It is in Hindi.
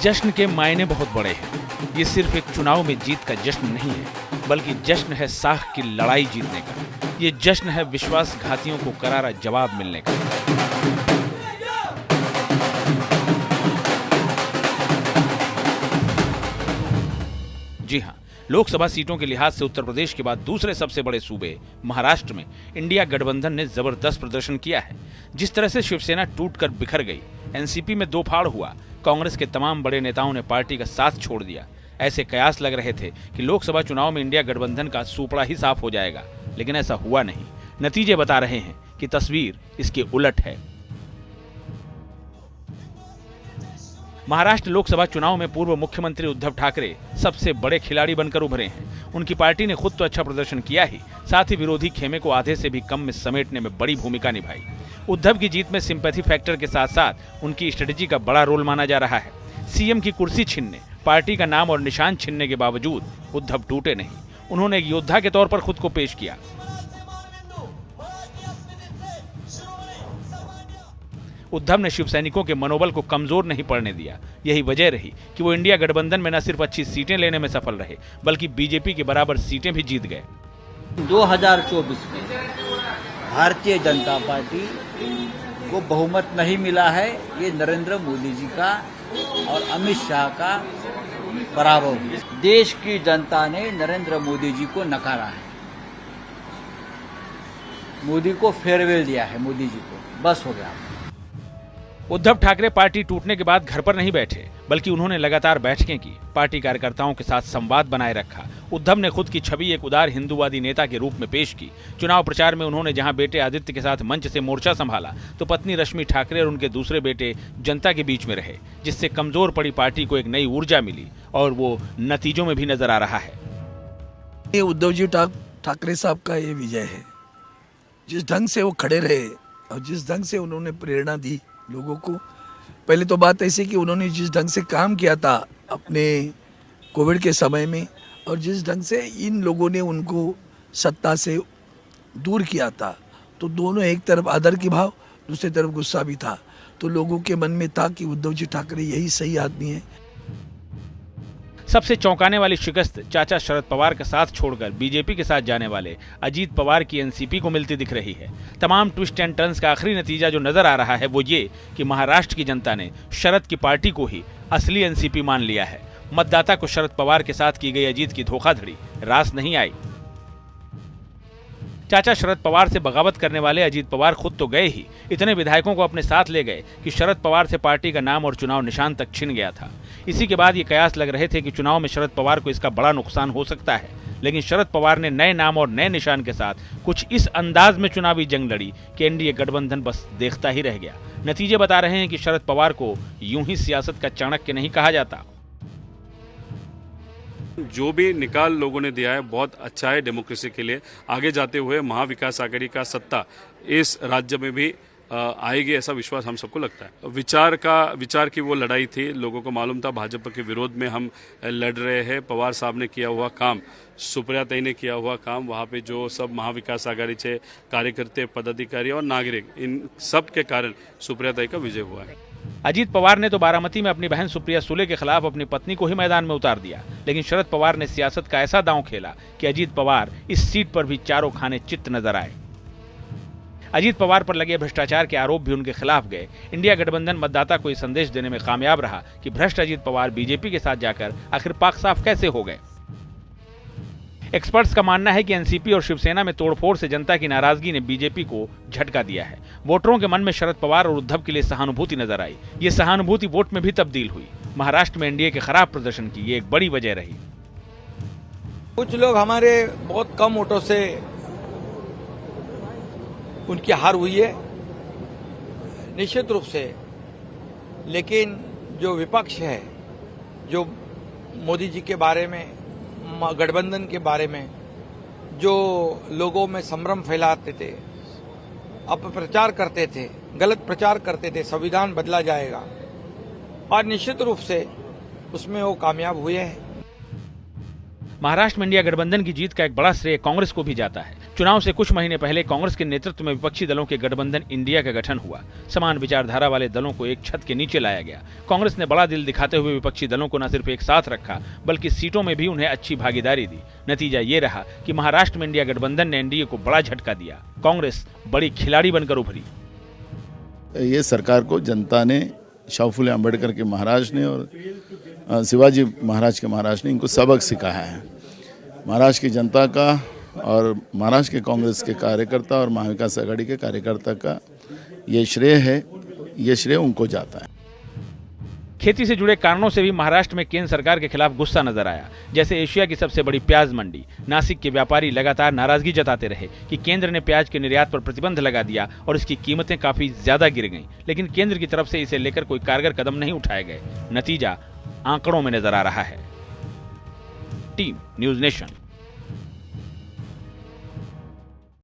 जश्न के मायने बहुत बड़े हैं। ये सिर्फ एक चुनाव में जीत का जश्न नहीं है, बल्कि जश्न है साख की लड़ाई जीतने का। ये जश्न है विश्वासघातियों को करारा जवाब मिलने का। जी हाँ, लोकसभा सीटों के लिहाज से उत्तर प्रदेश के बाद दूसरे सबसे बड़े सूबे महाराष्ट्र में इंडिया गठबंधन ने जबरदस्त प्रदर्शन किया है। जिस तरह से शिवसेना टूटकर बिखर गई, एनसीपी में दो फाड़ हुआ, कांग्रेस के तमाम बड़े नेताओं ने पार्टी का साथ छोड़ दिया। ऐसे कयास लग रहे थे कि लोकसभा चुनाव में इंडिया गठबंधन का सूपड़ा ही साफ हो जाएगा, लेकिन ऐसा हुआ नहीं। नतीजे बता रहे हैं कि तस्वीर इसके उलट है। महाराष्ट्र लोकसभा चुनाव में पूर्व मुख्यमंत्री उद्धव ठाकरे सबसे बड़े खिलाड़ी बनकर उभरे हैं। उनकी पार्टी ने खुद तो अच्छा प्रदर्शन किया ही, साथ ही विरोधी खेमे को आधे से भी कम में समेटने में बड़ी भूमिका निभाई। उद्धव की जीत में सिंपैथी फैक्टर के साथ साथ उनकी स्ट्रेटेजी का बड़ा रोल माना जा रहा है। सीएम की कुर्सी छीनने, पार्टी का नाम और निशान छीनने के बावजूद उद्धव टूटे नहीं। उन्होंने एक योद्धा के तौर पर खुद को पेश किया। उद्धव ने शिवसैनिकों के मनोबल को कमजोर नहीं पड़ने दिया। यही वजह रही कि वो इंडिया गठबंधन में न सिर्फ अच्छी सीटें लेने में सफल रहे, बल्कि बीजेपी के बराबर सीटें भी जीत गए। 2024 में भारतीय जनता पार्टी को बहुमत नहीं मिला है। ये नरेंद्र मोदी जी का और अमित शाह का पराभव है। देश की जनता ने नरेंद्र मोदी जी को नकारा है, मोदी को फेयरवेल दिया है। मोदी जी को बस हो गया। उद्धव ठाकरे पार्टी टूटने के बाद घर पर नहीं बैठे, बल्कि उन्होंने लगातार बैठकें की, पार्टी कार्यकर्ताओं के साथ संवाद बनाए रखा। उद्धव ने खुद की छवि एक उदार हिंदूवादी नेता के रूप में पेश की। चुनाव प्रचार में उन्होंने जहां बेटे आदित्य के साथ मंच से मोर्चा संभाला, तो पत्नी रश्मि ठाकरे और उनके दूसरे बेटे जनता के बीच में रहे, जिससे कमजोर पड़ी पार्टी को एक नई ऊर्जा मिली और वो नतीजों में भी नजर आ रहा है। ये उद्धव जी ठाकरे साहब का ये विजय है। जिस ढंग से वो खड़े रहे और जिस ढंग से उन्होंने प्रेरणा दी लोगों को। पहले तो बात ऐसी कि उन्होंने जिस ढंग से काम किया था अपने कोविड के समय में, और जिस ढंग से इन लोगों ने उनको सत्ता से दूर किया था, तो दोनों एक तरफ आदर की भाव, दूसरी तरफ गुस्सा भी था। तो लोगों के मन में था कि उद्धव जी ठाकरे यही सही आदमी है। सबसे चौंकाने वाली शिकस्त चाचा शरद पवार का साथ छोड़कर बीजेपी के साथ जाने वाले अजीत पवार की एनसीपी को मिलती दिख रही है। तमाम ट्विस्ट एंड टर्न्स का आखिरी नतीजा जो नजर आ रहा है वो ये कि महाराष्ट्र की जनता ने शरद की पार्टी को ही असली एनसीपी मान लिया है। मतदाता को शरद पवार के साथ की गई अजीत की धोखाधड़ी रास नहीं आई। चाचा शरद पवार से बगावत करने वाले अजीत पवार खुद तो गए ही, इतने विधायकों को अपने साथ ले गए कि शरद पवार से पार्टी का नाम और चुनाव निशान तक छिन गया था। इसी के बाद ये कयास लग रहे थे कि चुनाव में शरद पवार को इसका बड़ा नुकसान हो सकता है, लेकिन शरद पवार ने नए नाम और नए निशान के साथ कुछ इस अंदाज में चुनावी जंग लड़ी कि एनडीए गठबंधन बस देखता ही रह गया। नतीजे बता रहे हैं कि शरद पवार को यूं ही सियासत का चाणक्य नहीं कहा जाता। जो भी निकाल लोगों ने दिया है बहुत अच्छा है डेमोक्रेसी के लिए। आगे जाते हुए महाविकास आघाड़ी का सत्ता इस राज्य में भी आएगी, ऐसा विश्वास हम सबको लगता है। विचार की वो लड़ाई थी, लोगों को मालूम था भाजपा के विरोध में हम लड़ रहे हैं। पवार साहब ने किया हुआ काम, सुप्रिया ताई ने किया हुआ काम, वहाँ पे जो सब महाविकास आघाड़ी से कार्यकर्ता, पदाधिकारी और नागरिक, इन सब के कारण सुप्रिया ताई का विजय हुआ है। अजीत पवार ने तो बारामती में अपनी बहन सुप्रिया सुले के खिलाफ अपनी पत्नी को ही मैदान में उतार दिया, लेकिन शरद पवार ने सियासत का ऐसा दांव खेला कि अजीत पवार इस सीट पर भी चारों खाने चित्त नजर आए। अजीत पवार पर लगे भ्रष्टाचार के आरोप भी उनके खिलाफ गए। इंडिया गठबंधन मतदाता को यह संदेश देने में कामयाब रहा कि भ्रष्ट अजीत पवार बीजेपी के साथ जाकर आखिर पाक साफ कैसे हो गए। एक्सपर्ट्स का मानना है कि एनसीपी और शिवसेना में तोड़फोड़ से जनता की नाराजगी ने बीजेपी को झटका दिया है। वोटरों के मन में शरद पवार और उद्धव के लिए सहानुभूति नजर आई। ये सहानुभूति वोट में भी तब्दील हुई। महाराष्ट्र में एनडीए के खराब प्रदर्शन की ये एक बड़ी वजह रही। कुछ लोग हमारे बहुत कम वोटों से उनकी हार हुई है, निश्चित रूप से। लेकिन जो विपक्ष है, जो मोदी जी के बारे में, गठबंधन के बारे में जो लोगों में संभ्रम फैलाते थे, अपप्रचार करते थे, गलत प्रचार करते थे, संविधान बदला जाएगा, और निश्चित रूप से उसमें वो कामयाब हुए हैं। महाराष्ट्र में इंडिया गठबंधन की जीत का एक बड़ा श्रेय कांग्रेस को भी जाता है। चुनाव से कुछ महीने पहले कांग्रेस के नेतृत्व में विपक्षी दलों के गठबंधन इंडिया का गठन हुआ। समान विचारधारा वाले दलों को एक छत के नीचे लाया गया। कांग्रेस ने बड़ा दिल दिखाते हुए विपक्षी दलों को न सिर्फ एक साथ रखा, बल्कि सीटों में भी उन्हें अच्छी भागीदारी दी। नतीजा ये रहा कि महाराष्ट्र में इंडिया गठबंधन ने एनडीए को बड़ा झटका दिया। कांग्रेस बड़ी खिलाड़ी बनकर उभरी। ये सरकार को जनता ने, शाहू फुले अम्बेडकर के महाराज ने और शिवाजी महाराज के महाराज ने इनको सबक सिखाया है। महाराष्ट्र की जनता का और महाराष्ट्र के कांग्रेस के कार्यकर्ता और महाविकास आघाड़ी के कार्यकर्ता का ये श्रेय है, ये श्रेय उनको जाता है। खेती से जुड़े कारणों से भी महाराष्ट्र में केंद्र सरकार के खिलाफ गुस्सा नजर आया। जैसे एशिया की सबसे बड़ी प्याज मंडी नासिक के व्यापारी लगातार नाराजगी जताते रहे कि केंद्र ने प्याज के निर्यात पर प्रतिबंध लगा दिया और इसकी कीमतें काफी ज्यादा गिर गईं, लेकिन केंद्र की तरफ से इसे लेकर कोई कारगर कदम नहीं उठाए गए। नतीजा आंकड़ों में नजर आ रहा है। Team news nation.